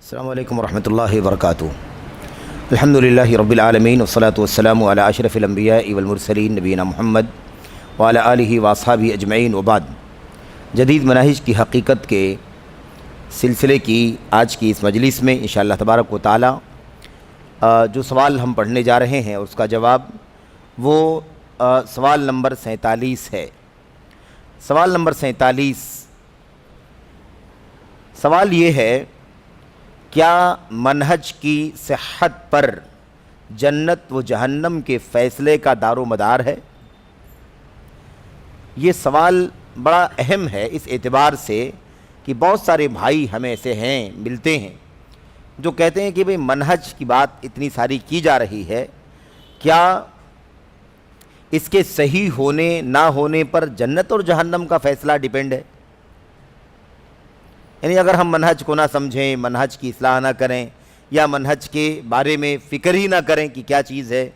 السلام علیکم ورحمۃ اللہ وبرکاتہ۔ الحمدللہ رب العالمین والصلاة والسلام علی اشرف الانبیاء والمرسلین نبینا محمد وعلی آلہ واصحابہ اجمعین وبعد۔ جدید مناہج کی حقیقت کے سلسلے کی آج کی اس مجلس میں انشاءاللہ تبارک و تعالی جو سوال ہم پڑھنے جا رہے ہیں اس کا جواب وہ سوال نمبر 47 ہے۔ سوال نمبر 47 سوال یہ ہے، کیا منہج کی صحت پر جنت و جہنم کے فیصلے کا دار و مدار ہے؟ یہ سوال بڑا اہم ہے اس اعتبار سے کہ بہت سارے بھائی ہمیں ایسے ہیں، ملتے ہیں، جو کہتے ہیں کہ بھئی منہج کی بات اتنی ساری کی جا رہی ہے، کیا اس کے صحیح ہونے نہ ہونے پر جنت اور جہنم کا فیصلہ ڈیپینڈ ہے؟ یعنی اگر ہم منہج کو نہ سمجھیں، منہج کی اصلاح نہ کریں، یا منہج کے بارے میں فکر ہی نہ کریں کہ کیا چیز ہے،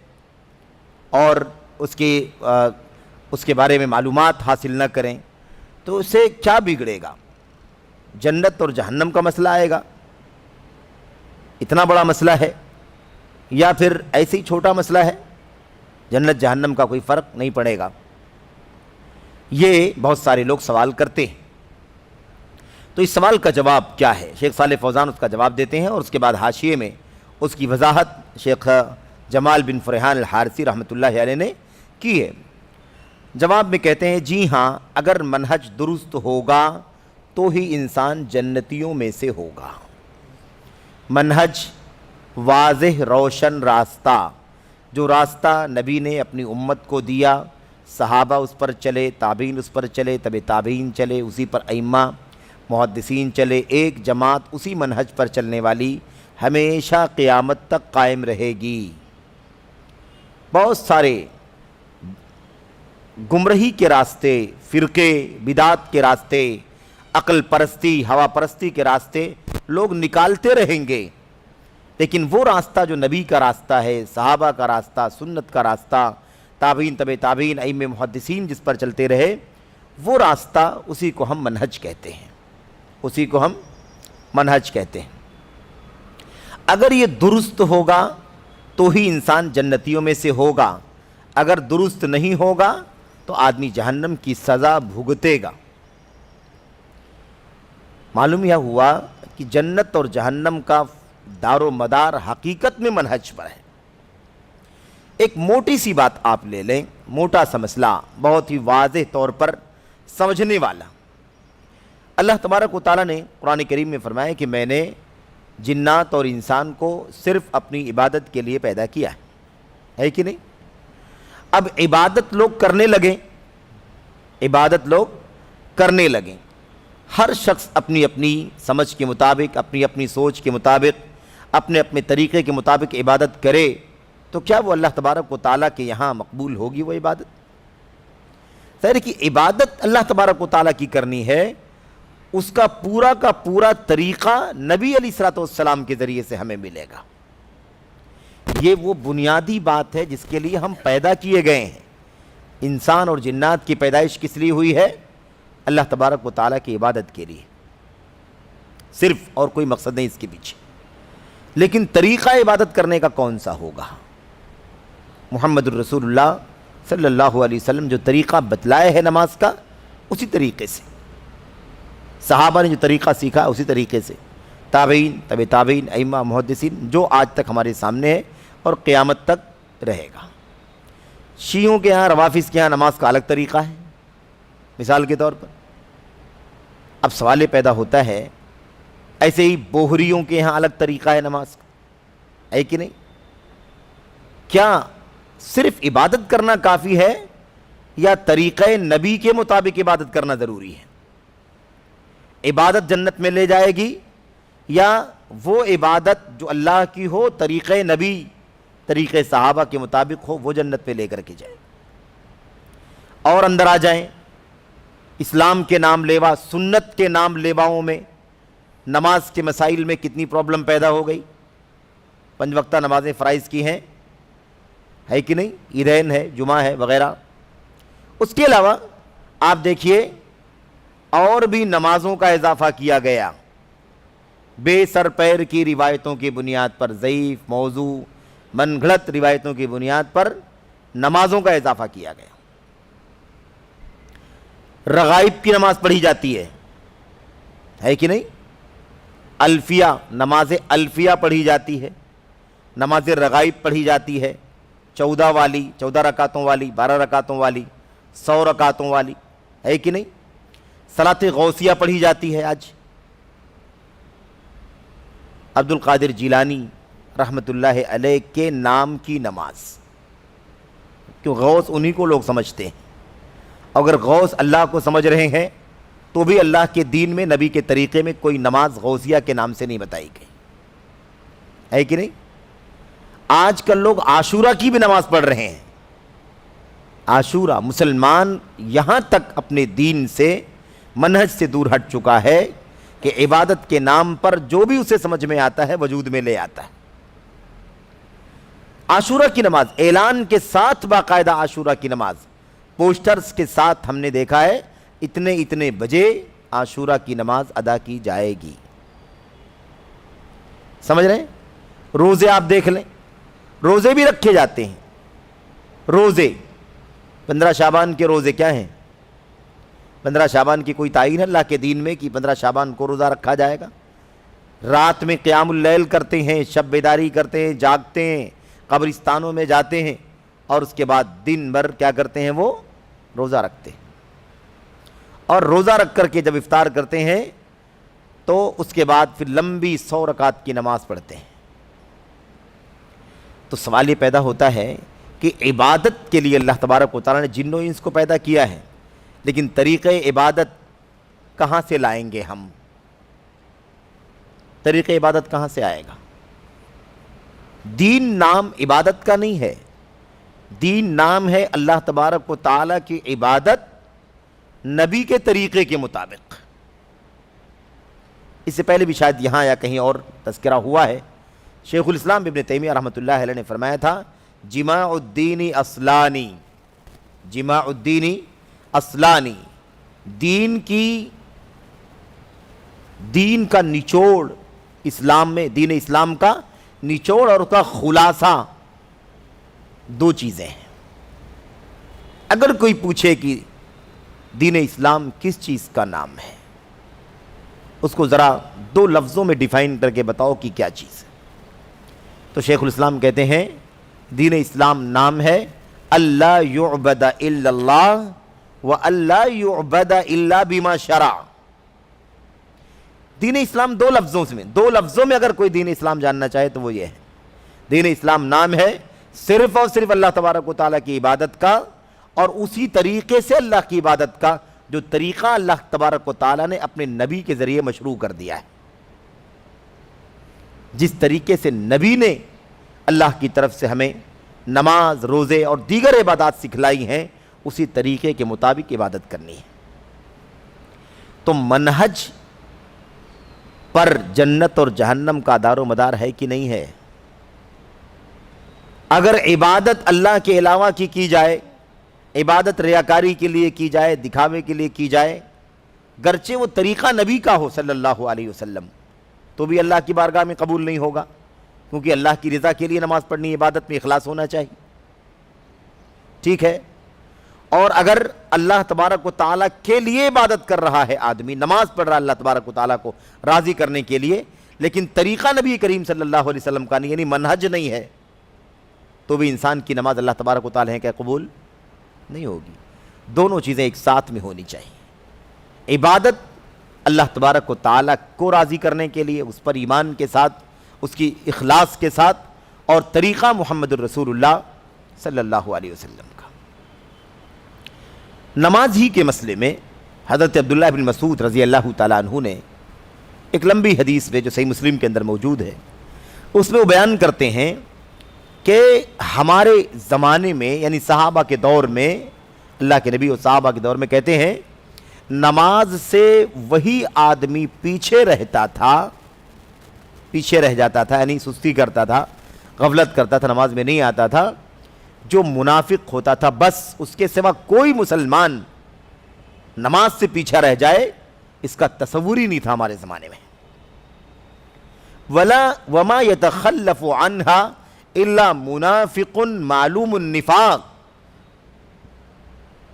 اور اس کے بارے میں معلومات حاصل نہ کریں، تو اس سے کیا بگڑے گا؟ جنت اور جہنم کا مسئلہ آئے گا، اتنا بڑا مسئلہ ہے، یا پھر ایسے ہی چھوٹا مسئلہ ہے، جنت جہنم کا کوئی فرق نہیں پڑے گا؟ یہ بہت سارے لوگ سوال کرتے ہیں۔ تو اس سوال کا جواب کیا ہے؟ شیخ صالح فوزان اس کا جواب دیتے ہیں، اور اس کے بعد حاشیے میں اس کی وضاحت شیخ جمال بن فرحان الحارثی رحمۃ اللہ علیہ نے کی ہے۔ جواب میں کہتے ہیں، جی ہاں، اگر منہج درست ہوگا تو ہی انسان جنتیوں میں سے ہوگا۔ منہج واضح روشن راستہ، جو راستہ نبی نے اپنی امت کو دیا، صحابہ اس پر چلے، تابعین اس پر چلے، تبع تابعین چلے، اسی پر ائمہ محدثین چلے، ایک جماعت اسی منہج پر چلنے والی ہمیشہ قیامت تک قائم رہے گی۔ بہت سارے گمراہی کے راستے، فرقے، بدعت کے راستے، عقل پرستی، ہوا پرستی کے راستے لوگ نکالتے رہیں گے، لیکن وہ راستہ جو نبی کا راستہ ہے، صحابہ کا راستہ، سنت کا راستہ، تابعین، تبع تابعین، ائمہ محدثین جس پر چلتے رہے، وہ راستہ، اسی کو ہم منہج کہتے ہیں، اسی کو ہم منہج کہتے ہیں۔ اگر یہ درست ہوگا تو ہی انسان جنتیوں میں سے ہوگا، اگر درست نہیں ہوگا تو آدمی جہنم کی سزا بھگتے گا۔ معلوم یہ ہوا کہ جنت اور جہنم کا دار و مدار حقیقت میں منہج پر ہے۔ ایک موٹی سی بات آپ لے لیں، موٹا سا مسئلہ، بہت ہی واضح طور پر سمجھنے والا۔ اللہ تبارک و تعالیٰ نے قرآن کریم میں فرمایا کہ میں نے جنات اور انسان کو صرف اپنی عبادت کے لیے پیدا کیا ہے کہ نہیں؟ اب عبادت لوگ کرنے لگیں، عبادت لوگ کرنے لگیں، ہر شخص اپنی اپنی سمجھ کے مطابق، اپنی اپنی سوچ کے مطابق، اپنے اپنے طریقے کے مطابق عبادت کرے، تو کیا وہ اللہ تبارک و تعالیٰ کے یہاں مقبول ہوگی وہ عبادت؟ ظاہر کہ عبادت اللہ تبارک و تعالیٰ کی کرنی ہے، اس کا پورا طریقہ نبی علیہ الصلوۃ والسلام کے ذریعے سے ہمیں ملے گا۔ یہ وہ بنیادی بات ہے جس کے لیے ہم پیدا کیے گئے ہیں۔ انسان اور جنات کی پیدائش کس لیے ہوئی ہے؟ اللہ تبارک و تعالیٰ کی عبادت کے لیے، صرف، اور کوئی مقصد نہیں اس کے پیچھے۔ لیکن طریقہ عبادت کرنے کا کون سا ہوگا؟ محمد الرسول اللہ صلی اللہ علیہ وسلم جو طریقہ بتلائے ہے نماز کا، اسی طریقے سے، صحابہ نے جو طریقہ سیکھا اسی طریقے سے، تابعین، تبع تابعین، ائمہ محدثین، جو آج تک ہمارے سامنے ہے اور قیامت تک رہے گا۔ شیعوں کے ہاں، روافظ کے ہاں نماز کا الگ طریقہ ہے، مثال کے طور پر۔ اب سوال پیدا ہوتا ہے، ایسے ہی بوہریوں کے ہاں الگ طریقہ ہے نماز کا، ہے کہ نہیں؟ کیا صرف عبادت کرنا کافی ہے، یا طریقہ نبی کے مطابق عبادت کرنا ضروری ہے؟ عبادت جنت میں لے جائے گی، یا وہ عبادت جو اللہ کی ہو، طریقہ نبی، طریقہ صحابہ کے مطابق ہو، وہ جنت پہ لے کر کے جائے؟ اور اندر آ جائیں، اسلام کے نام لیوا، سنت کے نام لیواؤں میں نماز کے مسائل میں کتنی پرابلم پیدا ہو گئی۔ 5 وقتہ نمازیں فرائض کی ہیں، ہے کہ نہیں؟ عیدین ہے، جمعہ ہے، وغیرہ۔ اس کے علاوہ آپ دیکھیے اور بھی نمازوں کا اضافہ کیا گیا، بے سر پیر کی روایتوں کی بنیاد پر، ضعیف، موضوع، من گھڑت روایتوں کی بنیاد پر نمازوں کا اضافہ کیا گیا۔ رغائب کی نماز پڑھی جاتی ہے کہ نہیں؟ الفیہ، نماز الفیہ پڑھی جاتی ہے، نماز رغائب پڑھی جاتی ہے، 14 والی، 14 رکعتوں والی، 12 رکعتوں والی، 100 رکعتوں والی، ہے کہ نہیں؟ صلاۃ غوثیہ پڑھی جاتی ہے آج۔ عبد القادر جیلانی رحمۃ اللہ علیہ کے نام کی نماز، کیوں؟ غوث انہی کو لوگ سمجھتے ہیں، اگر غوث اللہ کو سمجھ رہے ہیں تو بھی اللہ کے دین میں، نبی کے طریقے میں کوئی نماز غوثیہ کے نام سے نہیں بتائی گئی، ہے کہ نہیں؟ آج کل لوگ عاشورہ کی بھی نماز پڑھ رہے ہیں۔ عاشورہ، مسلمان یہاں تک اپنے دین سے، منہج سے دور ہٹ چکا ہے کہ عبادت کے نام پر جو بھی اسے سمجھ میں آتا ہے وجود میں لے آتا ہے۔ عاشورہ کی نماز، اعلان کے ساتھ باقاعدہ عاشورہ کی نماز، پوسٹرز کے ساتھ ہم نے دیکھا ہے اتنے اتنے بجے عاشورہ کی نماز ادا کی جائے گی۔ سمجھ رہے ہیں؟ روزے آپ دیکھ لیں، روزے بھی رکھے جاتے ہیں۔ روزے 15 شعبان کے روزے کیا ہیں؟ 15 شعبان کی کوئی تعین ہے اللہ کے دین میں کہ 15 شعبان کو روزہ رکھا جائے گا؟ رات میں قیام اللیل کرتے ہیں، شب بیداری کرتے ہیں، جاگتے ہیں، قبرستانوں میں جاتے ہیں، اور اس کے بعد دن بھر کیا کرتے ہیں؟ وہ روزہ رکھتے ہیں، اور روزہ رکھ کر کے جب افطار کرتے ہیں تو اس کے بعد پھر لمبی 100 رکعت کی نماز پڑھتے ہیں۔ تو سوال یہ پیدا ہوتا ہے کہ عبادت کے لیے اللہ تبارک و تعالیٰ نے جن و انس کو پیدا کیا ہے، لیکن طریقہ عبادت کہاں سے لائیں گے ہم؟ طریقہ عبادت کہاں سے آئے گا؟ دین نام عبادت کا نہیں ہے، دین نام ہے اللہ تبارک و تعالیٰ کی عبادت نبی کے طریقے کے مطابق۔ اس سے پہلے بھی شاید یہاں یا کہیں اور تذکرہ ہوا ہے، شیخ الاسلام ابن تیمیہ رحمۃ اللہ علیہ نے فرمایا تھا، جماع الدین اصلانی، جماع الدین اصلانی، دین کا نچوڑ اسلام میں، دین اسلام کا نچوڑ اور اس کا خلاصہ 2 چیزیں ہیں۔ اگر کوئی پوچھے کہ دین اسلام کس چیز کا نام ہے، اس کو ذرا 2 لفظوں میں ڈیفائن کر کے بتاؤ کہ کیا چیز ہے، تو شیخ الاسلام کہتے ہیں دین اسلام نام ہے اللہ یعبد الا اللہ و اللہ یعبد الا بما شرع۔ دین اسلام 2 لفظوں میں اگر کوئی دین اسلام جاننا چاہے تو وہ یہ ہے، دین اسلام نام ہے صرف اور صرف اللہ تبارک و تعالیٰ کی عبادت کا، اور اسی طریقے سے اللہ کی عبادت کا جو طریقہ اللہ تبارک و تعالیٰ نے اپنے نبی کے ذریعے مشروع کر دیا ہے۔ جس طریقے سے نبی نے اللہ کی طرف سے ہمیں نماز، روزے اور دیگر عبادات سکھلائی ہیں، اسی طریقے کے مطابق عبادت کرنی ہے۔ تو منہج پر جنت اور جہنم کا دار و مدار ہے کہ نہیں ہے؟ اگر عبادت اللہ کے علاوہ کی جائے، عبادت ریاکاری کے لیے کی جائے، دکھاوے کے لیے کی جائے، گرچہ وہ طریقہ نبی کا ہو صلی اللہ علیہ وسلم، تو بھی اللہ کی بارگاہ میں قبول نہیں ہوگا، کیونکہ اللہ کی رضا کے لیے نماز پڑھنی، عبادت میں اخلاص ہونا چاہیے، ٹھیک ہے؟ اور اگر اللہ تبارک و تعالیٰ کے لیے عبادت کر رہا ہے آدمی، نماز پڑھ رہا ہے اللہ تبارک و تعالیٰ کو راضی کرنے کے لیے، لیکن طریقہ نبی کریم صلی اللہ علیہ وسلم کا نہیں، یعنی منہج نہیں ہے، تو بھی انسان کی نماز اللہ تبارک و تعالیٰ کہ قبول نہیں ہوگی۔ دونوں چیزیں ایک ساتھ میں ہونی چاہیے، عبادت اللہ تبارک و تعالیٰ کو راضی کرنے کے لیے، اس پر ایمان کے ساتھ، اس کی اخلاص کے ساتھ، اور طریقہ محمد الرسول اللہ صلی اللہ علیہ وسلم کا۔ نماز ہی کے مسئلے میں حضرت عبداللہ بن مسعود رضی اللہ تعالیٰ عنہ نے ایک لمبی حدیث میں جو صحیح مسلم کے اندر موجود ہے، اس میں وہ بیان کرتے ہیں کہ ہمارے زمانے میں، یعنی صحابہ کے دور میں، اللہ کے نبی اور صحابہ کے دور میں کہتے ہیں نماز سے وہی آدمی پیچھے رہتا تھا، پیچھے رہ جاتا تھا، یعنی سستی کرتا تھا، غفلت کرتا تھا، نماز میں نہیں آتا تھا، جو منافق ہوتا تھا۔ بس اس کے سوا کوئی مسلمان نماز سے پیچھا رہ جائے اس کا تصور ہی نہیں تھا ہمارے زمانے میں۔ وما يتخلف عنها الا منافق معلوم النفاق،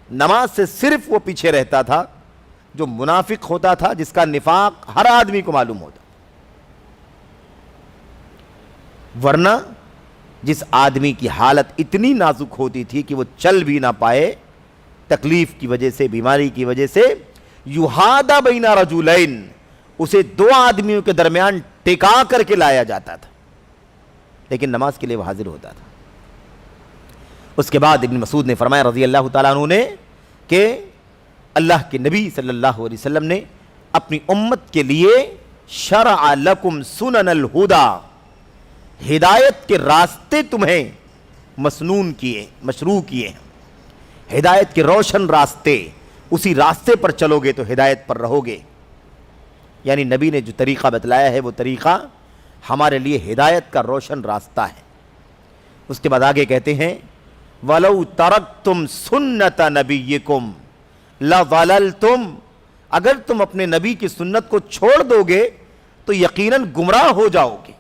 نماز سے صرف وہ پیچھے رہتا تھا جو منافق ہوتا تھا، جس کا نفاق ہر آدمی کو معلوم ہوتا، ورنہ جس آدمی کی حالت اتنی نازک ہوتی تھی کہ وہ چل بھی نہ پائے تکلیف کی وجہ سے، بیماری کی وجہ سے، یحادى بین رجلین، اسے دو آدمیوں کے درمیان ٹکا کر کے لایا جاتا تھا، لیکن نماز کے لیے وہ حاضر ہوتا تھا۔ اس کے بعد ابن مسعود نے فرمایا رضی اللہ تعالیٰ عنہ نے کہ اللہ کے نبی صلی اللہ علیہ وسلم نے اپنی امت کے لیے شرع لکم سنن الہدی، ہدایت کے راستے تمہیں مشروع کیے ہیں، ہدایت کے روشن راستے، اسی راستے پر چلو گے تو ہدایت پر رہو گے۔ یعنی نبی نے جو طریقہ بتلایا ہے وہ طریقہ ہمارے لیے ہدایت کا روشن راستہ ہے۔ اس کے بعد آگے کہتے ہیں وَلَوْ تَرَكْتُمْ سُنَّةَ نَبِيِّكُمْ لَضَلَلْتُمْ، اگر تم اپنے نبی کی سنت کو چھوڑ دو گے تو یقیناً گمراہ ہو جاؤ گے۔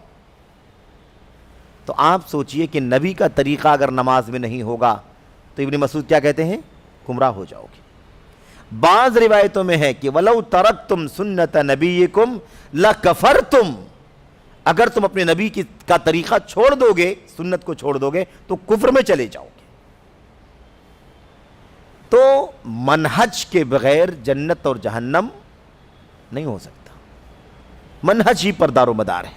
تو آپ سوچئے کہ نبی کا طریقہ اگر نماز میں نہیں ہوگا تو ابن مسعود کیا کہتے ہیں؟ گمراہ ہو جاؤ گے۔ بعض روایتوں میں ہے کہ وَلَوْ تَرَكْتُمْ سُنَّةَ نَبِيِّكُمْ لَكَفَرْتُمْ، اگر تم اپنے نبی کا طریقہ چھوڑ دو گے، سنت کو چھوڑ دو گے تو کفر میں چلے جاؤ گے۔ تو منہج کے بغیر جنت اور جہنم نہیں ہو سکتا، منہج ہی پر دار و مدار ہے۔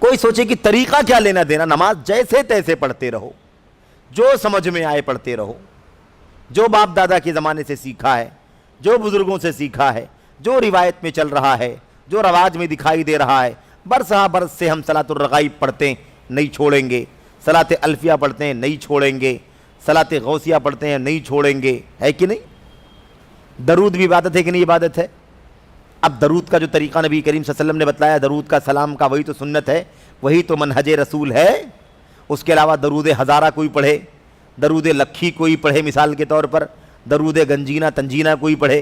کوئی سوچے کہ طریقہ کیا لینا دینا، نماز جیسے تیسے پڑھتے رہو، جو سمجھ میں آئے پڑھتے رہو، جو باپ دادا کے زمانے سے سیکھا ہے، جو بزرگوں سے سیکھا ہے، جو روایت میں چل رہا ہے، جو رواج میں دکھائی دے رہا ہے، برس ہا برس سے ہم صلاۃ الرغائب پڑھتے ہیں نہیں چھوڑیں گے، صلاۃ الفیہ پڑھتے ہیں نہیں چھوڑیں گے، صلاۃ غوثیہ پڑھتے ہیں نہیں چھوڑیں گے، ہے کہ نہیں؟ درود بھی عبادت ہے کہ نہیں عبادت ہے؟ اب درود کا جو طریقہ نبی کریم صلی اللہ علیہ وسلم نے بتلایا، درود کا سلام کا، وہی تو سنت ہے، وہی تو منہج رسول ہے۔ اس کے علاوہ درود ہزارہ کوئی پڑھے، درود لکھی کوئی پڑھے، مثال کے طور پر درود گنجینہ تنجینہ کوئی پڑھے،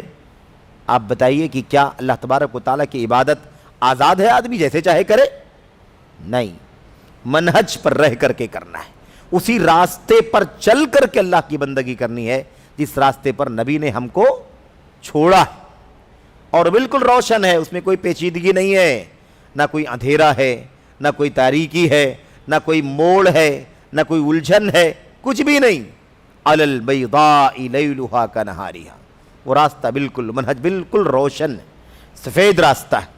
آپ بتائیے کہ کیا اللہ تبارک و تعالیٰ کی عبادت آزاد ہے آدمی جیسے چاہے کرے؟ نہیں، منہج پر رہ کر کے کرنا ہے، اسی راستے پر چل کر کے اللہ کی بندگی کرنی ہے جس راستے پر نبی نے ہم کو چھوڑا ہے، اور بالکل روشن ہے، اس میں کوئی پیچیدگی نہیں ہے، نہ کوئی اندھیرا ہے، نہ کوئی تاریکی ہے، نہ کوئی موڑ ہے، نہ کوئی الجھن ہے، کچھ بھی نہیں۔ علی البیضاء لیلھا کنہارھا، وہ راستہ بالکل، منہج بالکل روشن سفید راستہ ہے۔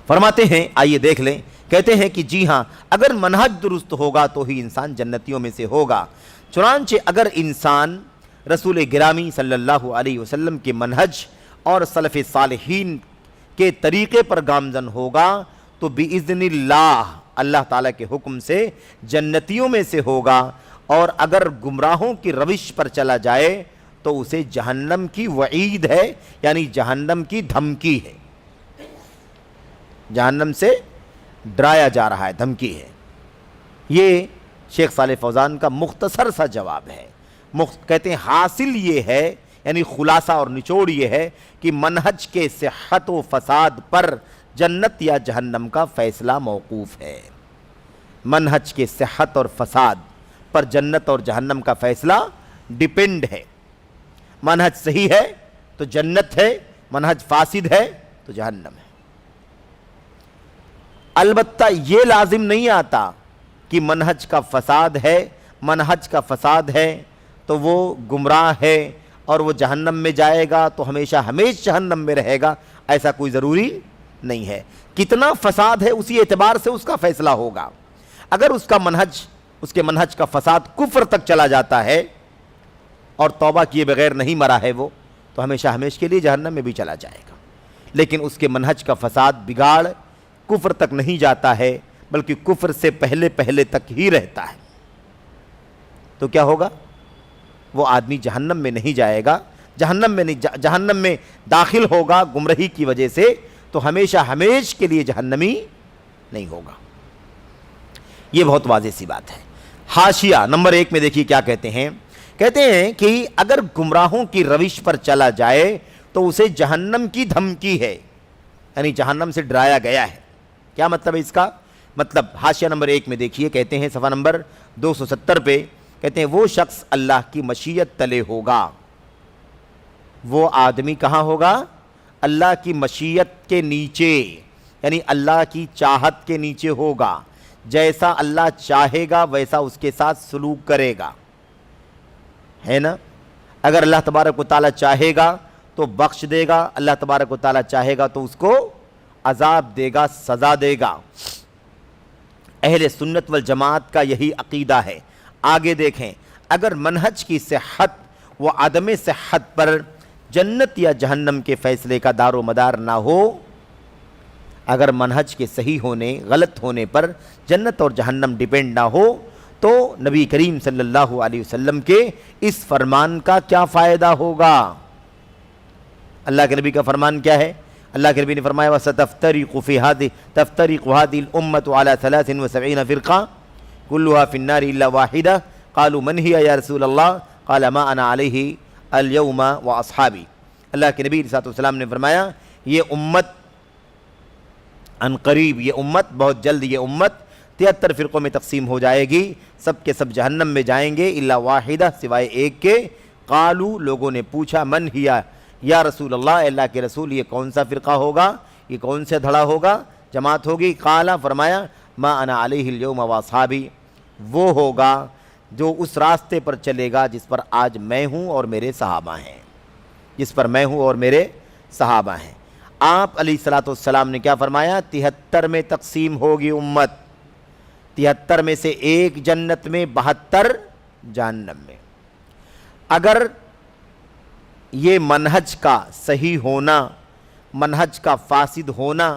فرماتے ہیں، آئیے دیکھ لیں، کہتے ہیں کہ جی ہاں، اگر منہج درست ہوگا تو ہی انسان جنتیوں میں سے ہوگا۔ چنانچہ اگر انسان رسول گرامی صلی اللہ علیہ وسلم کے منہج اور سلف صالحین کے طریقے پر گامزن ہوگا تو بِإِذْنِ اللہ، اللہ تعالیٰ کے حکم سے جنتیوں میں سے ہوگا، اور اگر گمراہوں کی روش پر چلا جائے تو اسے جہنم کی وعید ہے، یعنی جہنم کی دھمکی ہے، جہنم سے ڈرایا جا رہا ہے، دھمکی ہے۔ یہ شیخ صالح فوزان کا مختصر سا جواب ہے۔ کہتے ہیں حاصل یہ ہے، یعنی خلاصہ اور نچوڑ یہ ہے کہ منہج کے صحت و فساد پر جنت یا جہنم کا فیصلہ موقوف ہے۔ منہج کے صحت اور فساد پر جنت اور جہنم کا فیصلہ ڈیپینڈ ہے۔ منہج صحیح ہے تو جنت ہے، منہج فاسد ہے تو جہنم ہے۔ البتہ یہ لازم نہیں آتا کہ منہج کا فساد ہے، منہج کا فساد ہے تو وہ گمراہ ہے اور وہ جہنم میں جائے گا تو ہمیشہ ہمیشہ جہنم میں رہے گا، ایسا کوئی ضروری نہیں ہے۔ کتنا فساد ہے اسی اعتبار سے اس کا فیصلہ ہوگا۔ اگر اس کے منہج کا فساد کفر تک چلا جاتا ہے اور توبہ کیے بغیر نہیں مرا ہے وہ، تو ہمیشہ ہمیشہ کے لیے جہنم میں بھی چلا جائے گا۔ لیکن اس کے منہج کا فساد بگاڑ کفر تک نہیں جاتا ہے بلکہ کفر سے پہلے تک ہی رہتا ہے، تو کیا ہوگا؟ وہ آدمی جہنم میں نہیں جائے گا، جہنم میں داخل ہوگا گمراہی کی وجہ سے، تو ہمیشہ ہمیشہ کے لیے جہنمی نہیں ہوگا۔ یہ بہت واضح سی بات ہے۔ حاشیہ نمبر 1 میں دیکھیے کیا کہتے ہیں کہ اگر گمراہوں کی روش پر چلا جائے تو اسے جہنم کی دھمکی ہے، یعنی جہنم سے ڈرایا گیا ہے۔ کیا مطلب ہے اس کا؟ مطلب حاشیہ نمبر 1 میں دیکھیے، کہتے ہیں صفحہ نمبر 270 پہ، کہتے ہیں وہ شخص اللہ کی مشیت تلے ہوگا، وہ آدمی کہاں ہوگا؟ اللہ کی مشیت کے نیچے، یعنی اللہ کی چاہت کے نیچے ہوگا، جیسا اللہ چاہے گا ویسا اس کے ساتھ سلوک کرے گا، ہے نا؟ اگر اللہ تبارک و تعالیٰ چاہے گا تو بخش دے گا، اللہ تبارک و تعالیٰ چاہے گا تو اس کو عذاب دے گا، سزا دے گا۔ اہل سنت والجماعت کا یہی عقیدہ ہے۔ آگے دیکھیں، اگر منہج کی صحت و عدم صحت پر جنت یا جہنم کے فیصلے کا دار و مدار نہ ہو، اگر منہج کے صحیح ہونے غلط ہونے پر جنت اور جہنم ڈیپینڈ نہ ہو تو نبی کریم صلی اللہ علیہ وسلم کے اس فرمان کا کیا فائدہ ہوگا؟ اللہ کے نبی کا فرمان کیا ہے؟ اللہ کے نبی نے فرمایا وَسَتَفْتَرِقُ هَذِهِ الْأُمَّةُ عَلَى 73 فرقہ كُلُّهَا فِي النَّارِ إِلَّا وَاحِدَةٌ قَالُوا مَنْ هِيَ يَا رسول اللہ قَالَ مَا أَنَا عَلَيْهِ الْيَوْمَ وَأَصْحَابِي۔ اللہ کے نبی صلی اللہ علیہ وسلم نے فرمایا یہ امت ان قریب، یہ امت بہت جلد، یہ امت 73 فرقوں میں تقسیم ہو جائے گی، سب کے سب جہنم میں جائیں گے الا واحدہ، سوائے ایک کے۔ قالو، لوگوں نے پوچھا من ہیا یا رسول اللہ، اللہ کے رسول یہ کون سا فرقہ ہوگا، یہ کون سے دھڑا ہوگا، جماعت ہوگی؟ قالا، فرمایا ما انا علیہ اليوم واصحابی، وہ ہوگا جو اس راستے پر چلے گا جس پر آج میں ہوں اور میرے صحابہ ہیں، جس پر میں ہوں اور میرے صحابہ ہیں۔ آپ علیہ الصلوۃ والسلام نے کیا فرمایا؟ 73 میں تقسیم ہوگی امت، 73 میں سے ایک جنت میں، 72 جہنم میں۔ اگر یہ منہج کا صحیح ہونا، منہج کا فاسد ہونا،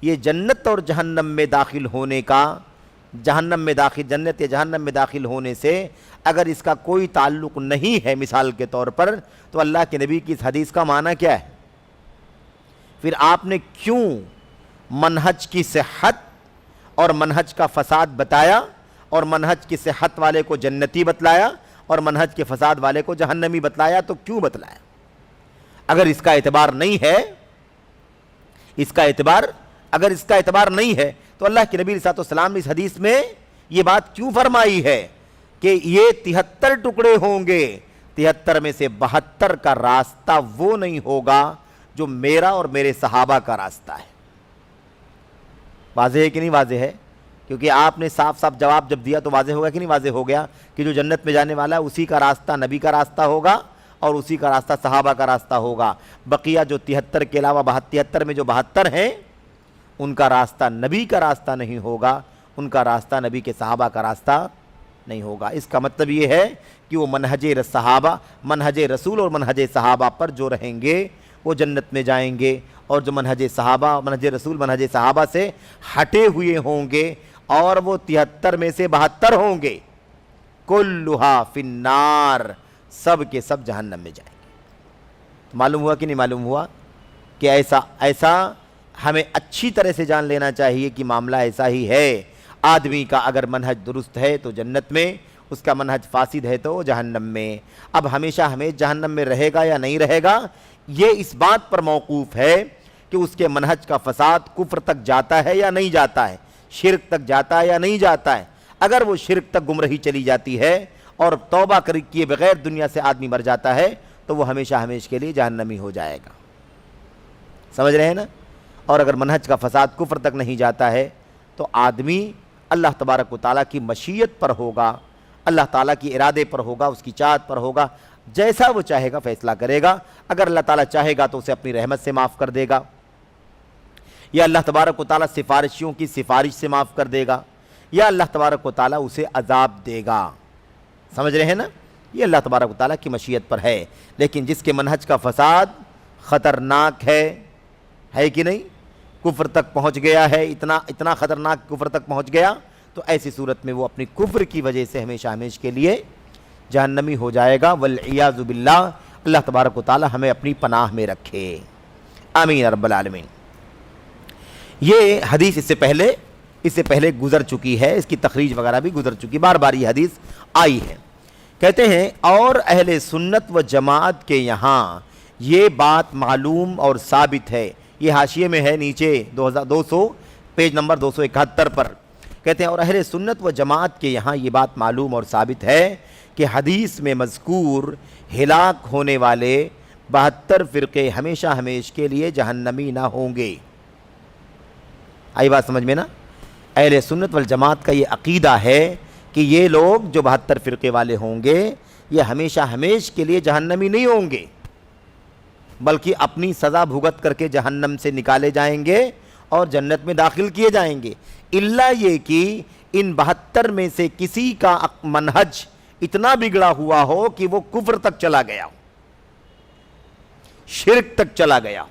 یہ جنت اور جہنم میں داخل ہونے کا، جہنم میں داخل، جنت یا جہنم میں داخل ہونے سے اگر اس کا کوئی تعلق نہیں ہے مثال کے طور پر، تو اللہ کے نبی کی اس حدیث کا معنی کیا ہے؟ پھر آپ نے کیوں منہج کی صحت اور منہج کا فساد بتایا، اور منہج کی صحت والے کو جنتی بتلایا اور منہج کے فساد والے کو جہنمی بتلایا؟ تو کیوں بتلایا؟ اگر اس کا اعتبار نہیں ہے، اس کا اعتبار، اگر اس کا اعتبار نہیں ہے تو اللہ کے نبی صلی اللہ علیہ وسلم نے اس حدیث میں یہ بات کیوں فرمائی ہے کہ یہ 73 ٹکڑے ہوں گے، 73 میں سے 72 کا راستہ وہ نہیں ہوگا جو میرا اور میرے صحابہ کا راستہ ہے؟ واضح ہے کہ نہیں واضح ہے؟ کیونکہ آپ نے صاف صاف جواب جب دیا تو واضح ہوگا کہ نہیں واضح ہو گیا کہ جو جنت میں جانے والا ہے اسی کا راستہ نبی کا راستہ ہوگا اور اسی کا راستہ صحابہ کا راستہ ہوگا۔ بقیہ جو 73 کے علاوہ 73 میں جو 72 ہیں ان کا راستہ نبی کا راستہ نہیں ہوگا، ان کا راستہ نبی کے صحابہ کا راستہ نہیں ہوگا۔ اس کا مطلب یہ ہے کہ وہ منہج صحابہ، منہج رسول اور منہج صحابہ پر جو رہیں گے وہ جنت میں جائیں گے، اور جو منہج صحابہ، منہج رسول، منہج صحابہ سے ہٹے ہوئے ہوں گے اور وہ 73 میں سے 72 ہوں گے، کلھا فی النار، سب کے سب جہنم میں جائیں گے۔ تو معلوم ہوا کہ نہیں معلوم ہوا کہ ایسا ہمیں اچھی طرح سے جان لینا چاہیے کہ معاملہ ایسا ہی ہے۔ آدمی کا اگر منہج درست ہے تو جنت میں، اس کا منہج فاسد ہے تو جہنم میں۔ اب ہمیشہ ہمیشہ جہنم میں رہے گا یا نہیں رہے گا، یہ اس بات پر موقوف ہے کہ اس کے منہج کا فساد کفر تک جاتا ہے یا نہیں جاتا ہے، شرک تک جاتا ہے یا نہیں جاتا ہے۔ اگر وہ شرک تک گمراہی چلی جاتی ہے اور توبہ کیے بغیر دنیا سے آدمی مر جاتا ہے تو وہ ہمیشہ ہمیشہ کے لیے جہنمی ہو جائے گا۔ سمجھ رہے ہیں نا؟ اور اگر منہج کا فساد کفر تک نہیں جاتا ہے تو آدمی اللہ تبارک و تعالیٰ کی مشیت پر ہوگا، اللہ تعالیٰ کی ارادے پر ہوگا، اس کی چاہت پر ہوگا، جیسا وہ چاہے گا فیصلہ کرے گا۔ اگر اللہ تعالیٰ چاہے گا تو اسے اپنی رحمت سے معاف کر دے گا، یا اللہ تبارک و تعالیٰ سفارشیوں کی سفارش سے معاف کر دے گا، یا اللہ تبارک و تعالیٰ اسے عذاب دے گا۔ سمجھ رہے ہیں نا؟ یہ اللہ تبارک و تعالیٰ کی مشیت پر ہے۔ لیکن جس کے منہج کا فساد خطرناک ہے کہ نہیں، کفر تک پہنچ گیا ہے، اتنا خطرناک کفر تک پہنچ گیا، تو ایسی صورت میں وہ اپنی کفر کی وجہ سے ہمیشہ ہمیشہ کے لیے جہنمی ہو جائے گا، والعیاذ باللہ۔ اللہ تبارک و تعالی ہمیں اپنی پناہ میں رکھے، آمین رب العالمین۔ یہ حدیث اس سے پہلے گزر چکی ہے، اس کی تخریج وغیرہ بھی گزر چکی، بار بار یہ حدیث آئی ہے۔ کہتے ہیں اور اہل سنت و جماعت کے یہاں یہ بات معلوم اور ثابت ہے، یہ حاشیے میں ہے نیچے 293 پیج نمبر 271 پر کہتے ہیں اور اہل سنت و جماعت کے یہاں یہ بات معلوم اور ثابت ہے کہ حدیث میں مذکور ہلاک ہونے والے 72 فرقے ہمیشہ ہمیش کے لیے جہنمی نہ ہوں گے۔ آئی بات سمجھ میں نا؟ اہل سنت والجماعت کا یہ عقیدہ ہے کہ یہ لوگ جو 72 فرقے والے ہوں گے یہ ہمیشہ ہمیش کے لیے جہنمی نہیں ہوں گے، بلکہ اپنی سزا بھگت کر کے جہنم سے نکالے جائیں گے اور جنت میں داخل کیے جائیں گے، الا یہ کہ ان 72 میں سے کسی کا منہج اتنا بگڑا ہوا ہو کہ وہ کفر تک چلا گیا، شرک تک چلا گیا،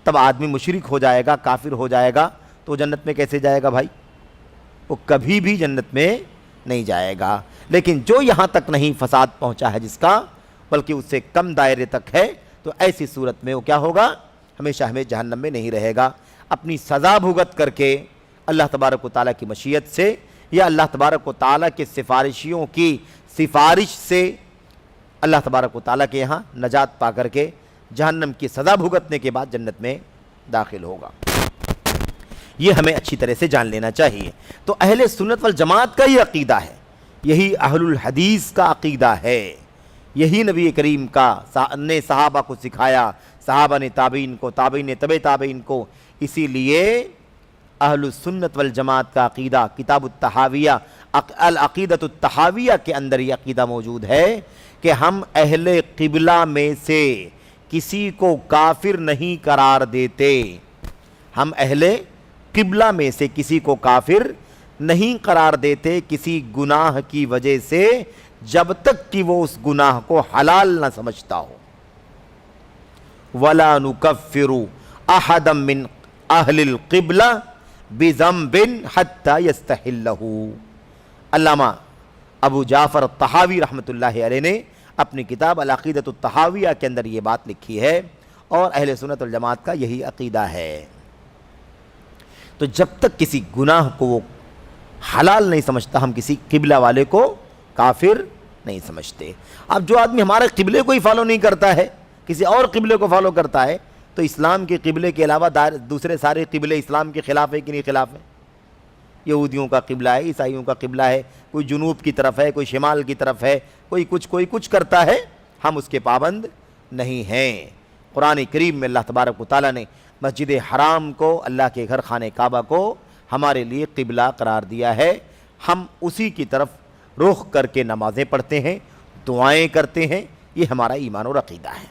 تب آدمی مشرک ہو جائے گا، کافر ہو جائے گا، تو جنت میں کیسے جائے گا بھائی؟ وہ کبھی بھی جنت میں نہیں جائے گا۔ لیکن جو یہاں تک نہیں فساد پہنچا ہے جس کا، بلکہ اس سے کم دائرے تک ہے، تو ایسی صورت میں وہ کیا ہوگا؟ ہمیشہ ہمیں جہنم میں نہیں رہے گا، اپنی سزا بھگت کر کے اللہ تبارک و تعالیٰ کی مشیت سے یا اللہ تبارک و تعالیٰ کے سفارشیوں کی سفارش سے اللہ تبارک و تعالیٰ کے یہاں نجات پا کر کے جہنم کی سزا بھگتنے کے بعد جنت میں داخل ہوگا۔ یہ ہمیں اچھی طرح سے جان لینا چاہیے۔ تو اہل سنت والجماعت کا یہ عقیدہ ہے، یہی اہل الحدیث کا عقیدہ ہے، یہی نبی کریم نے صحابہ کو سکھایا، صحابہ نے تابعین کو، تابعین نے تبع تابعین کو۔ اسی لیے اہل السنت والجماعت کا عقیدہ کتاب التحاویہ العقیدۃ التحاویہ کے اندر یہ عقیدہ موجود ہے کہ ہم اہل قبلہ میں سے کسی کو کافر نہیں قرار دیتے، ہم اہل قبلہ میں سے کسی کو کافر نہیں قرار دیتے کسی گناہ کی وجہ سے، جب تک کہ وہ اس گناہ کو حلال نہ سمجھتا ہو۔ وَلَا نُكَفِّرُ أَحَدًا مِّنْ أَهْلِ الْقِبْلَةِ بِذَنْبٍ حَتَّى يَسْتَحِلَّهُ۔ علامہ ابو جعفر الطحاوی رحمۃ اللہ علیہ نے اپنی کتاب العقیدۃ الطحاویہ کے اندر یہ بات لکھی ہے، اور اہل سنت والجماعت کا یہی عقیدہ ہے۔ تو جب تک کسی گناہ کو وہ حلال نہیں سمجھتا، ہم کسی قبلہ والے کو کافر نہیں سمجھتے۔ اب جو آدمی ہمارے قبلے کو ہی فالو نہیں کرتا ہے، کسی اور قبلے کو فالو کرتا ہے، تو اسلام کے قبلے کے علاوہ دوسرے سارے قبلے اسلام کے خلاف ہے کہ نہیں خلاف ہے؟ یہودیوں کا قبلہ ہے، عیسائیوں کا قبلہ ہے، کوئی جنوب کی طرف ہے، کوئی شمال کی طرف ہے، کوئی کچھ کرتا ہے، ہم اس کے پابند نہیں ہیں۔ قرآن کریم میں اللہ تبارک و تعالیٰ نے مسجد حرام کو، اللہ کے گھر خانہ کعبہ کو ہمارے لیے قبلہ قرار دیا ہے، ہم اسی کی طرف رخ کر کے نمازیں پڑھتے ہیں، دعائیں کرتے ہیں، یہ ہمارا ایمان اور عقیدہ ہے۔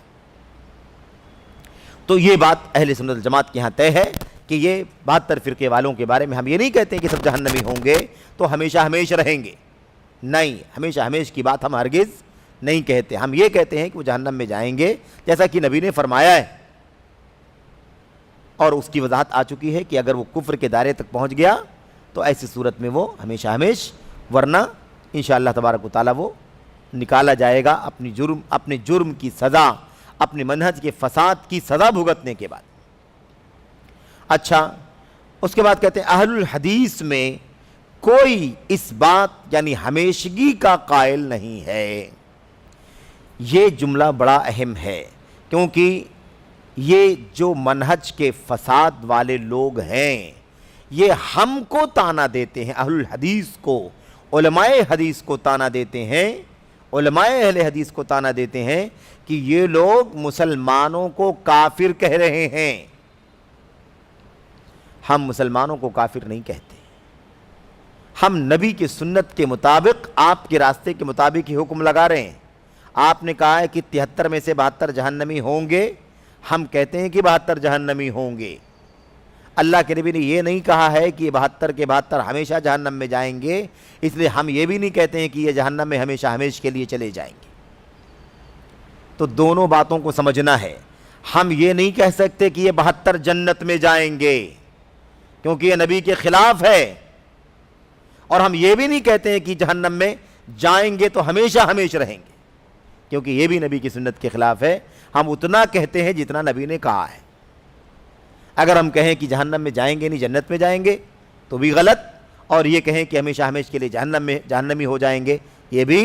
تو یہ بات اہل سنت والجماعت کے یہاں طے ہے کہ یہ 72 فرقے والوں کے بارے میں ہم یہ نہیں کہتے کہ سب جہنمی ہوں گے تو ہمیشہ ہمیش رہیں گے، نہیں، ہمیشہ ہمیش کی بات ہم ہرگز نہیں کہتے، ہم یہ کہتے ہیں کہ وہ جہنم میں جائیں گے جیسا کہ نبی نے فرمایا ہے، اور اس کی وضاحت آ چکی ہے کہ اگر وہ کفر کے دائرے تک پہنچ گیا تو ایسی صورت میں وہ ہمیشہ ہمیش، ورنہ انشاءاللہ تبارک و تعالیٰ وہ نکالا جائے گا اپنے جرم کی سزا، اپنے منہج کے فساد کی سزا بھگتنے کے بعد۔ اچھا، اس کے بعد کہتے ہیں اہل الحدیث میں کوئی اس بات یعنی ہمیشگی کا قائل نہیں ہے۔ یہ جملہ بڑا اہم ہے، کیونکہ یہ جو منہج کے فساد والے لوگ ہیں یہ ہم کو تانا دیتے ہیں، اہل الحدیث کو، علماء حدیث کو تانا دیتے ہیں، علماء اہل حدیث کو تانا دیتے ہیں کہ یہ لوگ مسلمانوں کو کافر کہہ رہے ہیں۔ ہم مسلمانوں کو کافر نہیں کہتے، ہم نبی کی سنت کے مطابق، آپ کے راستے کے مطابق ہی حکم لگا رہے ہیں۔ آپ نے کہا ہے کہ 73 میں سے 72 جہنمی ہوں گے، ہم کہتے ہیں کہ 72 جہنمی ہوں گے۔ اللہ کے نبی نے یہ نہیں کہا ہے کہ یہ 72 کے 72 ہمیشہ جہنم میں جائیں گے، اس لیے ہم یہ بھی نہیں کہتے ہیں کہ یہ جہنم میں ہمیشہ ہمیش کے لیے چلے جائیں گے۔ تو دونوں باتوں کو سمجھنا ہے، ہم یہ نہیں کہہ سکتے کہ یہ 72 جنت میں جائیں گے کیونکہ یہ نبی کے خلاف ہے، اور ہم یہ بھی نہیں کہتے ہیں کہ جہنم میں جائیں گے تو ہمیشہ ہمیش رہیں گے کیونکہ یہ بھی نبی کی سنت کے خلاف ہے۔ ہم اتنا کہتے ہیں جتنا نبی نے کہا ہے۔ اگر ہم کہیں کہ جہنم میں جائیں گے نہیں جنت میں جائیں گے تو بھی غلط، اور یہ کہیں کہ ہمیشہ ہمیش کے لیے جہنمی ہو جائیں گے یہ بھی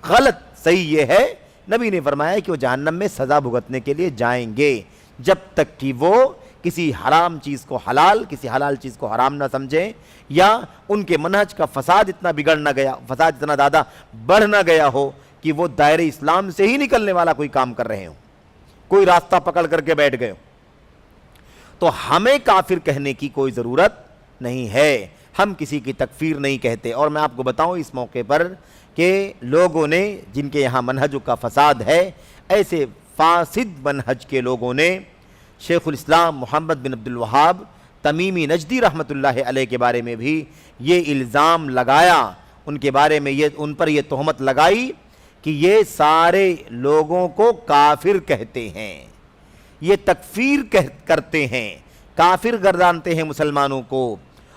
غلط۔ صحیح یہ ہے نبی نے فرمایا کہ وہ جہنم میں سزا بھگتنے کے لیے جائیں گے جب تک کہ وہ کسی حرام چیز کو حلال، کسی حلال چیز کو حرام نہ سمجھیں، یا ان کے منہج کا فساد اتنا بگڑ نہ گیا، فساد اتنا زیادہ بڑھ نہ گیا ہو کہ وہ دائرہ اسلام سے ہی نکلنے والا کوئی کام کر رہے ہوں، کوئی راستہ پکڑ کر کے بیٹھ گئے ہوں۔ تو ہمیں کافر کہنے کی کوئی ضرورت نہیں ہے، ہم کسی کی تکفیر نہیں کہتے۔ اور میں آپ کو بتاؤں اس موقع پر کہ لوگوں نے، جن کے یہاں منہجوں کا فساد ہے، ایسے فاسد منہج کے لوگوں نے شیخ الاسلام محمد بن عبد الوہاب تمیمی نجدی رحمۃ اللہ علیہ کے بارے میں بھی یہ الزام لگایا، ان کے بارے میں ان پر یہ تہمت لگائی کہ یہ سارے لوگوں کو کافر کہتے ہیں، یہ تکفیر کرتے ہیں، کافر گردانتے ہیں مسلمانوں کو،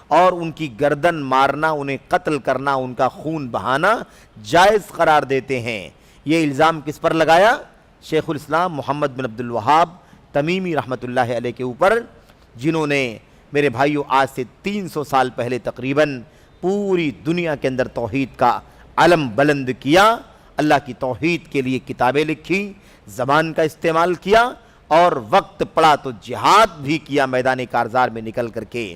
اور ان کی گردن مارنا، انہیں قتل کرنا، ان کا خون بہانا جائز قرار دیتے ہیں۔ یہ الزام کس پر لگایا؟ شیخ الاسلام محمد بن عبد الوہاب تمیمی رحمۃ اللہ علیہ کے اوپر، جنہوں نے میرے بھائیوں آج سے 300 سال پہلے تقریباً پوری دنیا کے اندر توحید کا علم بلند کیا، اللہ کی توحید کے لیے کتابیں لکھی، زبان کا استعمال کیا، اور وقت پڑا تو جہاد بھی کیا میدان کارزار میں نکل کر کے۔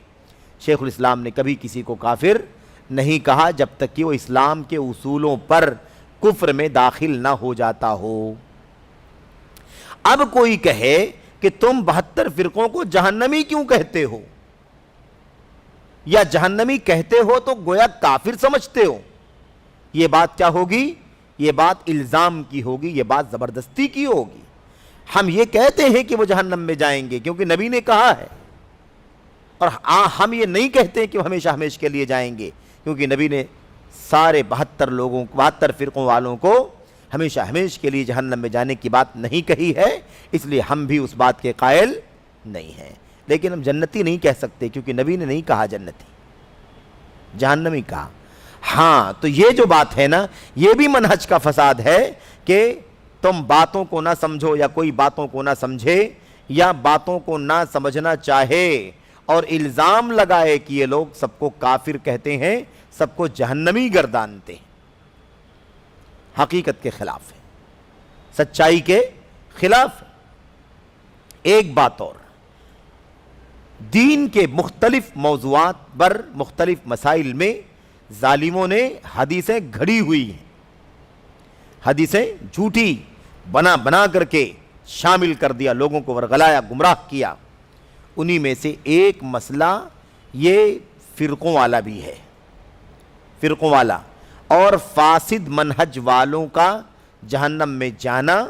شیخ الاسلام نے کبھی کسی کو کافر نہیں کہا جب تک کہ وہ اسلام کے اصولوں پر کفر میں داخل نہ ہو جاتا ہو۔ اب کوئی کہے کہ تم 72 فرقوں کو جہنمی کیوں کہتے ہو، یا جہنمی کہتے ہو تو گویا کافر سمجھتے ہو، یہ بات کیا ہوگی؟ یہ بات الزام کی ہوگی، یہ بات زبردستی کی ہوگی۔ ہم یہ کہتے ہیں کہ وہ جہنم میں جائیں گے کیونکہ نبی نے کہا ہے، اور ہم یہ نہیں کہتے کہ وہ ہمیشہ ہمیشہ کے لیے جائیں گے کیونکہ نبی نے سارے 72 فرقوں والوں کو ہمیشہ ہمیشہ کے لیے جہنم میں جانے کی بات نہیں کہی ہے، اس لیے ہم بھی اس بات کے قائل نہیں ہیں۔ لیکن ہم جنتی نہیں کہہ سکتے کیونکہ نبی نے نہیں کہا جنتی، جہنمی کہا۔ ہاں، تو یہ جو بات ہے نا، یہ بھی منہج کا فساد ہے کہ تم باتوں کو نہ سمجھو، یا کوئی باتوں کو نہ سمجھے، یا باتوں کو نہ سمجھنا چاہے اور الزام لگائے کہ یہ لوگ سب کو کافر کہتے ہیں، سب کو جہنمی گردانتے ہیں۔ حقیقت کے خلاف ہے، سچائی کے خلاف ہے۔ ایک بات اور، دین کے مختلف موضوعات پر، مختلف مسائل میں ظالموں نے حدیثیں گھڑی ہوئی ہیں، حدیثیں جھوٹی بنا کر کے شامل کر دیا، لوگوں کو ورغلایا، گمراہ کیا۔ انہی میں سے ایک مسئلہ یہ فرقوں والا بھی ہے، فرقوں والا اور فاسد منہج والوں کا جہنم میں جانا،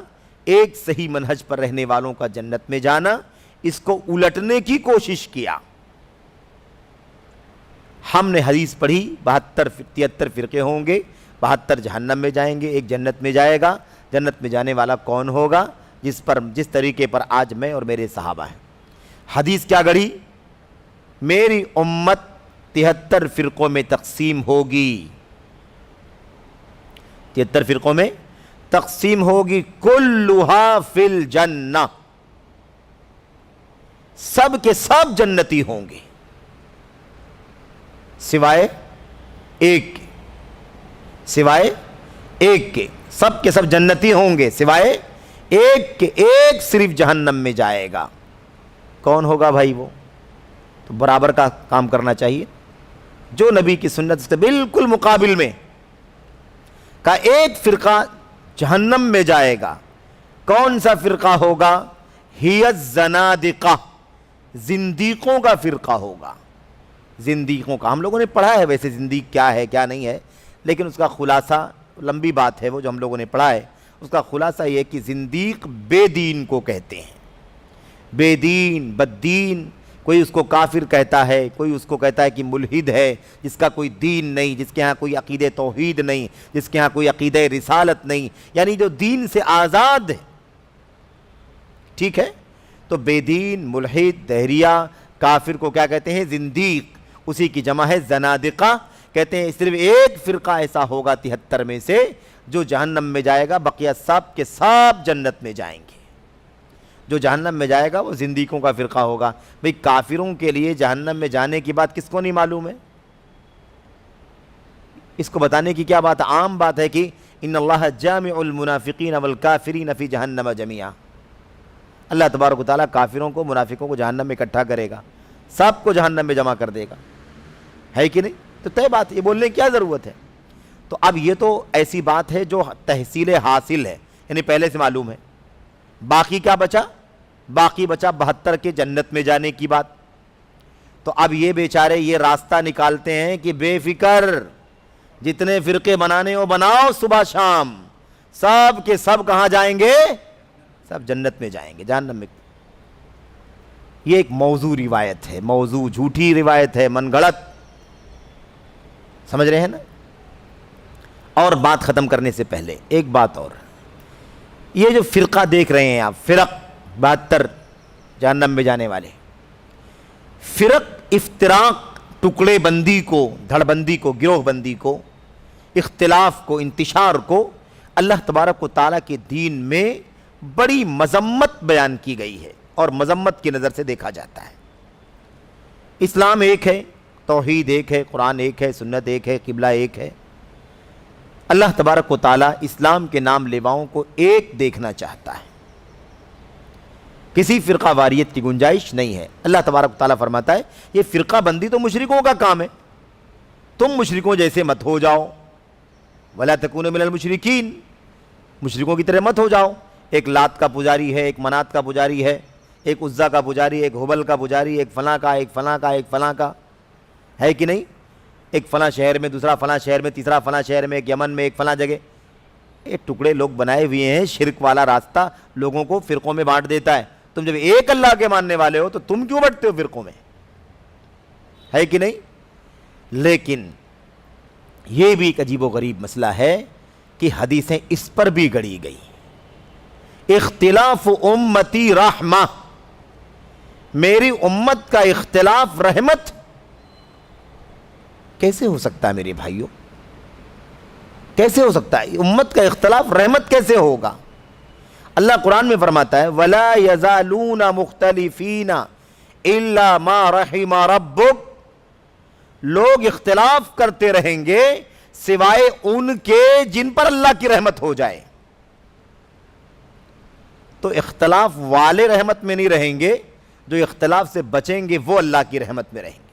ایک صحیح منہج پر رہنے والوں کا جنت میں جانا، اس کو الٹنے کی کوشش کیا۔ ہم نے حدیث پڑھی 73 فرقے ہوں گے، 72 جہنم میں جائیں گے، ایک جنت میں جائے گا۔ جنت میں جانے والا کون ہوگا؟ جس طریقے پر آج میں اور میرے صحابہ ہیں۔ حدیث کیا گڑھی؟ میری امت 73 فرقوں میں تقسیم ہوگی، 73 فرقوں میں تقسیم ہوگی، کلھا فی الجنہ، سب کے سب جنتی ہوں گے سوائے ایک کے، سوائے ایک کے، سب کے سب جنتی ہوں گے سوائے ایک کے، ایک صرف جہنم میں جائے گا۔ کون ہوگا بھائی وہ؟ تو برابر کا کام کرنا چاہیے، جو نبی کی سنت سے بالکل مقابل میں کا ایک فرقہ جہنم میں جائے گا۔ کون سا فرقہ ہوگا؟ ہی الزنادقہ، زندیقوں کا فرقہ ہوگا، زندیقوں کا۔ ہم لوگوں نے پڑھا ہے ویسے زندیق کیا ہے کیا نہیں ہے، لیکن اس کا خلاصہ لمبی بات ہے، وہ جو ہم لوگوں نے پڑھا ہے اس کا خلاصہ یہ کہ زندیق بے دین کو کہتے ہیں، بے دین، بددین۔ کوئی اس کو کافر کہتا ہے، کوئی اس کو کہتا ہے کہ ملحد ہے، جس کا کوئی دین نہیں، جس کے ہاں کوئی عقیدہ توحید نہیں، جس کے ہاں کوئی عقیدہ رسالت نہیں، یعنی جو دین سے آزاد ہے۔ ٹھیک ہے، تو بے دین، ملحد، دہریہ، کافر کو کیا کہتے ہیں؟ زندیق، اسی کی جمع ہے زنادقہ۔ کہتے ہیں صرف ایک فرقہ ایسا ہوگا 73 میں سے جو جہنم میں جائے گا، بقیہ سب کے سب جنت میں جائیں گے۔ جو جہنم میں جائے گا وہ زندیقوں کا فرقہ ہوگا۔ بھئی کافروں کے لیے جہنم میں جانے کی بات کس کو نہیں معلوم ہے؟ اس کو بتانے کی کیا بات؟ عام بات ہے کہ ان اللہ جامع المنافقین والکافرین فی جہنم جميعا۔ اللہ تبارک و تعالیٰ کافروں کو منافقوں کو جہنم میں اکٹھا کرے گا, سب کو جہنم میں جمع کر دے گا, ہے کہ نہیں؟ تو طے بات, یہ بولنے کی کیا ضرورت ہے؟ تو اب یہ تو ایسی بات ہے جو تحصیل حاصل ہے, یعنی پہلے سے معلوم ہے. باقی کیا بچا؟ باقی بچا 72 کے جنت میں جانے کی بات. تو اب یہ بیچارے یہ راستہ نکالتے ہیں کہ بے فکر جتنے فرقے بنانے ہو بناؤ, صبح شام سب کے سب کہاں جائیں گے؟ سب جنت میں جائیں گے, جہنم میں. یہ ایک موضوع روایت ہے, موضوع جھوٹی روایت ہے, من گھڑت. سمجھ رہے ہیں نا؟ اور بات ختم کرنے سے پہلے ایک بات اور, یہ جو فرقہ دیکھ رہے ہیں آپ, فرق 72 جہنم میں جانے والے, فرق افتراق, ٹکڑے بندی کو, دھڑ بندی کو, گروہ بندی کو, اختلاف کو, انتشار کو اللہ تبارک و تعالیٰ کے دین میں بڑی مذمت بیان کی گئی ہے اور مذمت کی نظر سے دیکھا جاتا ہے. اسلام ایک ہے, توحید ایک ہے, قرآن ایک ہے, سنت ایک ہے, قبلہ ایک ہے. اللہ تبارک و تعالیٰ اسلام کے نام لیواؤں کو ایک دیکھنا چاہتا ہے, کسی فرقہ واریت کی گنجائش نہیں ہے. اللہ تبارک و تعالیٰ فرماتا ہے یہ فرقہ بندی تو مشرکوں کا کام ہے, تم مشرکوں جیسے مت ہو جاؤ, وَلَا تَكُونُوا مِنَ الْمُشْرِكِينَ, مشرکوں کی طرح مت ہو جاؤ. ایک لات کا پجاری ہے, ایک منات کا پجاری ہے, ایک عزا کا پجاری, ایک ہبل کا پجاری, ایک فلاں کا, ایک فلاں کا, ایک فلاں کا, ہے کہ نہیں؟ ایک فلاں شہر میں, دوسرا فلاں شہر میں, تیسرا فلاں شہر میں, ایک یمن میں, ایک فلاں جگہ. ایک ٹکڑے لوگ بنائے ہوئے ہیں, شرک والا راستہ لوگوں کو فرقوں میں بانٹ دیتا ہے. تم جب ایک اللہ کے ماننے والے ہو تو تم کیوں بٹتے ہو فرقوں میں, ہے کہ نہیں؟ لیکن یہ بھی ایک عجیب و غریب مسئلہ ہے کہ حدیثیں اس پر بھی گڑی گئی, اختلاف امتی رحمہ, میری امت کا اختلاف رحمت. کیسے ہو سکتا ہے میرے بھائیوں, کیسے ہو سکتا ہے؟ امت کا اختلاف رحمت کیسے ہوگا؟ اللہ قرآن میں فرماتا ہے وَلَا يَزَالُونَ مُخْتَلِفِينَ إِلَّا مَا رَحِمَ رَبُّكَ, لوگ اختلاف کرتے رہیں گے سوائے ان کے جن پر اللہ کی رحمت ہو جائے. تو اختلاف والے رحمت میں نہیں رہیں گے, جو اختلاف سے بچیں گے وہ اللہ کی رحمت میں رہیں گے.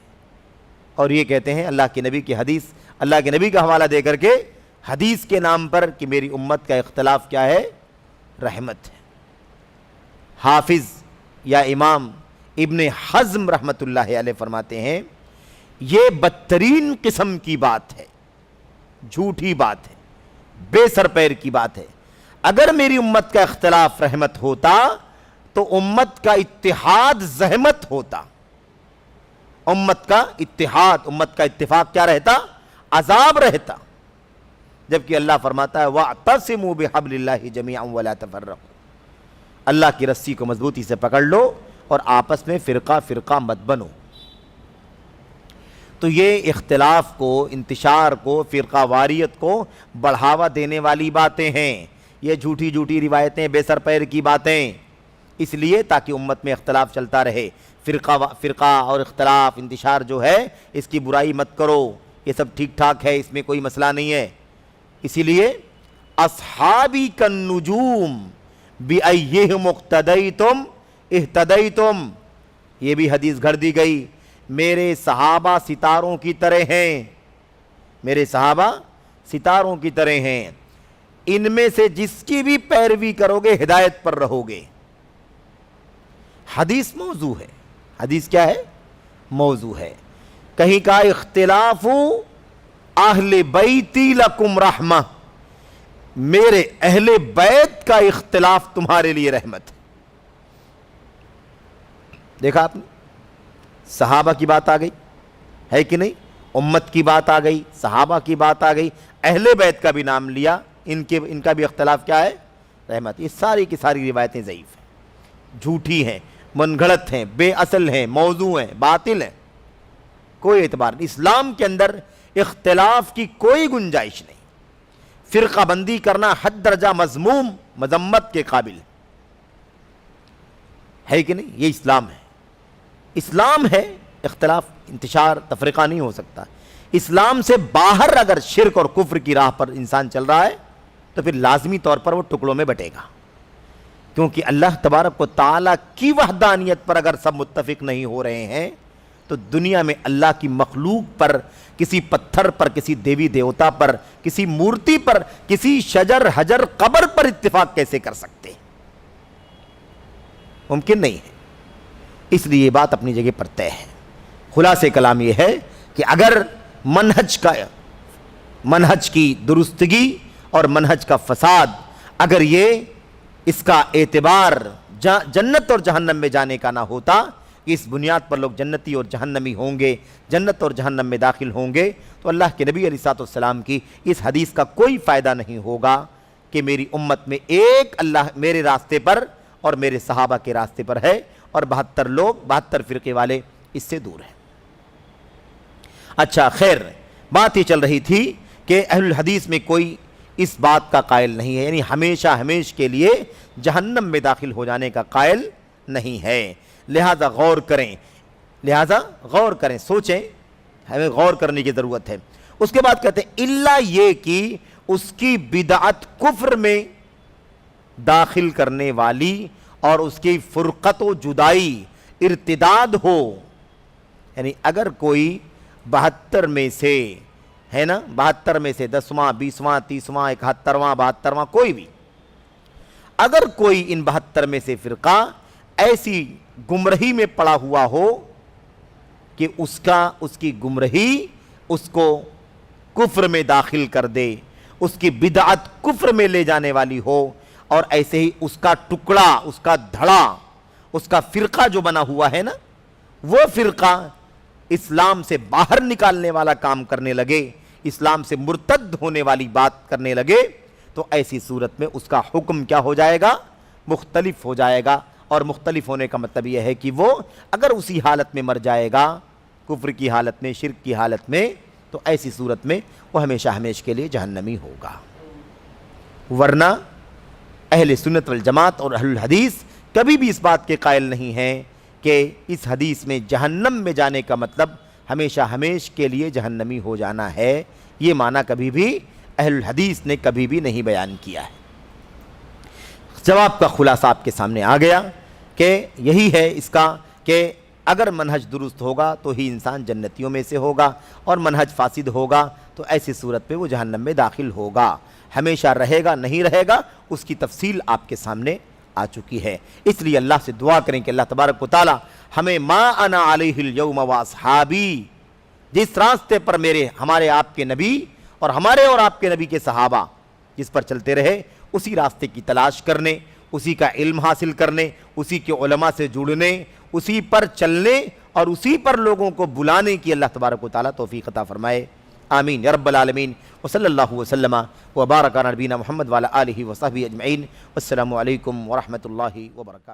اور یہ کہتے ہیں اللہ کے نبی کی حدیث, اللہ کے نبی کا حوالہ دے کر کے حدیث کے نام پر کہ میری امت کا اختلاف کیا ہے؟ رحمت ہے. حافظ یا امام ابن حزم رحمت اللہ علیہ فرماتے ہیں یہ بدترین قسم کی بات ہے, جھوٹی بات ہے, بے سر پیر کی بات ہے. اگر میری امت کا اختلاف رحمت ہوتا تو امت کا اتحاد زحمت ہوتا. امت کا اتحاد, امت کا اتفاق کیا رہتا؟ عذاب رہتا. جبکہ اللہ فرماتا ہے وَاعْتَصِمُوا بِحَبْلِ اللَّهِ جَمِيعًا وَلَا تَفَرَّقُوا, اللہ کی رسی کو مضبوطی سے پکڑ لو اور آپس میں فرقہ فرقہ مت بنو. تو یہ اختلاف کو, انتشار کو, فرقہ واریت کو بڑھاوا دینے والی باتیں ہیں. یہ جھوٹی جھوٹی روایتیں, بے سر پیر کی باتیں, اس لیے تاکہ امت میں اختلاف چلتا رہے. فرقہ اور اختلاف, انتشار جو ہے اس کی برائی مت کرو, یہ سب ٹھیک ٹھاک ہے, اس میں کوئی مسئلہ نہیں ہے. اسی لیے اصحابی کالنجوم بِأَيِّهِمُ اقْتَدَيْتُمْ اهْتَدَيْتُمْ, یہ بھی حدیث گھڑ دی گئی. میرے صحابہ ستاروں کی طرح ہیں, میرے صحابہ ستاروں کی طرح ہیں, ان میں سے جس کی بھی پیروی کرو گے ہدایت پر رہو گے. حدیث موضوع ہے, حدیث کیا ہے؟ موضوع ہے. کہیں کا اختلاف اہل بیتی لکم رحمہ, میرے اہل بیت کا اختلاف تمہارے لیے رحمت. دیکھا آپ نے, صحابہ کی بات آ گئی, ہے کہ نہیں؟ امت کی بات آ گئی, صحابہ کی بات آ گئی, اہل بیت کا بھی نام لیا, ان کا بھی اختلاف کیا ہے؟ رحمت. یہ ساری کی ساری روایتیں ضعیف ہیں, جھوٹی ہیں, من گھڑت ہیں, بے اصل ہیں, موضوع ہیں, باطل ہیں, کوئی اعتبار نہیں. اسلام کے اندر اختلاف کی کوئی گنجائش نہیں. فرقہ بندی کرنا حد درجہ مذموم, مذمت کے قابل ہے کہ نہیں؟ یہ اسلام ہے. اسلام ہے, اختلاف, انتشار, تفرقہ نہیں ہو سکتا. اسلام سے باہر اگر شرک اور کفر کی راہ پر انسان چل رہا ہے تو پھر لازمی طور پر وہ ٹکڑوں میں بٹے گا. کیونکہ اللہ تبارک و تعالیٰ کی وحدانیت پر اگر سب متفق نہیں ہو رہے ہیں تو دنیا میں اللہ کی مخلوق پر، کسی پتھر پر، کسی دیوی دیوتا پر، کسی مورتی پر، کسی شجر حجر قبر پر اتفاق کیسے کر سکتے ہیں؟ ممکن نہیں ہے۔ اس لیے یہ بات اپنی جگہ پر طے ہے۔ خلاصہ کلام یہ ہے کہ اگر منہج کی درستگی اور منہج کا فساد، اگر یہ اس کا اعتبار جنت اور جہنم میں جانے کا نہ ہوتا، اس بنیاد پر لوگ جنتی اور جہنمی ہوں گے، جنت اور جہنم میں داخل ہوں گے، تو اللہ کے نبی علیہ السلام کی اس حدیث کا کوئی فائدہ نہیں ہوگا کہ میری امت میں ایک اللہ میرے راستے پر اور میرے صحابہ کے راستے پر ہے اور 72 لوگ 72 فرقے والے اس سے دور ہیں۔ اچھا خیر، بات یہ چل رہی تھی کہ اہل الحدیث میں کوئی اس بات کا قائل نہیں ہے، یعنی ہمیشہ ہمیش کے لیے جہنم میں داخل ہو جانے کا قائل نہیں ہے۔ لہذا غور کریں، سوچیں، ہمیں غور کرنے کی ضرورت ہے۔ اس کے بعد کہتے ہیں الا یہ کہ اس کی بدعت کفر میں داخل کرنے والی اور اس کی فرقت و جدائی ارتداد ہو، یعنی اگر کوئی 72 میں سے ہے نا، 72 میں سے 10واں 20واں 30واں 71واں 72واں کوئی بھی، اگر کوئی ان 72 میں سے فرقہ ایسی گمراہی میں پڑا ہوا ہو کہ اس کی گمراہی اس کو کفر میں داخل کر دے، اس کی بدعت کفر میں لے جانے والی ہو، اور ایسے ہی اس کا ٹکڑا، اس کا دھڑا، اس کا فرقہ جو بنا ہوا ہے نا، وہ فرقہ اسلام سے باہر نکالنے والا کام کرنے لگے، اسلام سے مرتد ہونے والی بات کرنے لگے، تو ایسی صورت میں اس کا حکم کیا ہو جائے گا؟ مختلف ہو جائے گا۔ اور مختلف ہونے کا مطلب یہ ہے کہ وہ اگر اسی حالت میں مر جائے گا، کفر کی حالت میں، شرک کی حالت میں، تو ایسی صورت میں وہ ہمیشہ ہمیش کے لیے جہنمی ہوگا۔ ورنہ اہل سنت والجماعت اور اہل الحدیث کبھی بھی اس بات کے قائل نہیں ہیں کہ اس حدیث میں جہنم میں جانے کا مطلب ہمیشہ ہمیش کے لیے جہنمی ہو جانا ہے۔ یہ معنی کبھی بھی اہل الحدیث نے کبھی بھی نہیں بیان کیا ہے۔ جواب کا خلاصہ آپ کے سامنے آ گیا کہ یہی ہے اس کا کہ اگر منہج درست ہوگا تو ہی انسان جنتیوں میں سے ہوگا، اور منہج فاسد ہوگا تو ایسی صورت پہ وہ جہنم میں داخل ہوگا۔ ہمیشہ رہے گا نہیں رہے گا اس کی تفصیل آپ کے سامنے آ چکی ہے۔ اس لیے اللہ سے دعا کریں کہ اللہ تبارک و تعالی ہمیں ما انا علیہ اليوم واصحابی، جس راستے پر ہمارے آپ کے نبی اور ہمارے اور آپ کے نبی کے صحابہ جس پر چلتے رہے، اسی راستے کی تلاش کرنے، اسی کا علم حاصل کرنے، اسی کے علماء سے جڑنے، اسی پر چلنے اور اسی پر لوگوں کو بلانے کی اللہ تبارک و تعالی توفیق عطا فرمائے۔ آمین یا رب العالمین۔ وصلی اللہ وسلم وبارک علی نبینا محمد وعلی آلہ وصحبہ اجمعین۔ والسلام علیکم ورحمۃ اللہ وبرکاتہ۔